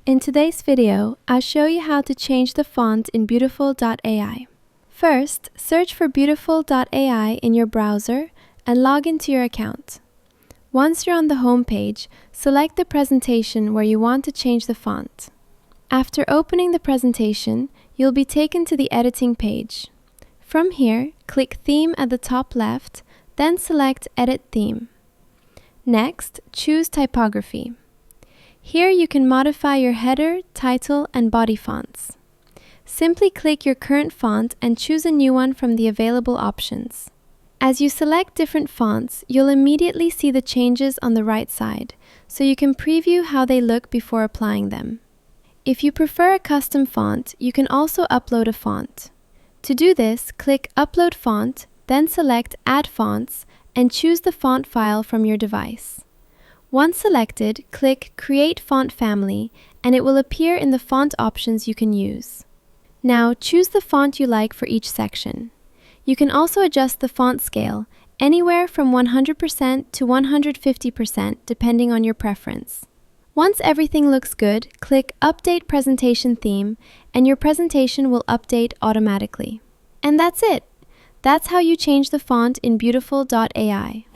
In today's video, I'll show you how to change the font in beautiful.ai. First, search for beautiful.ai in your browser and log into your account. Once you're on the home page, select the presentation where you want to change the font. After opening the presentation, you'll be taken to the editing page. From here, click Theme at the top left, then select Edit Theme. Next, choose Typography. Here you can modify your header, title, and body fonts. Simply click your current font and choose a new one from the available options. As you select different fonts, you'll immediately see the changes on the right side, so you can preview how they look before applying them. If you prefer a custom font, you can also upload a font. To do this, click Upload Font, then select Add Fonts, and choose the font file from your device. Once selected, click Create Font Family, and it will appear in the font options you can use. Now, choose the font you like for each section. You can also adjust the font scale, anywhere from 100% to 150% depending on your preference. Once everything looks good, click Update Presentation Theme, and your presentation will update automatically. And that's it! That's how you change the font in beautiful.ai.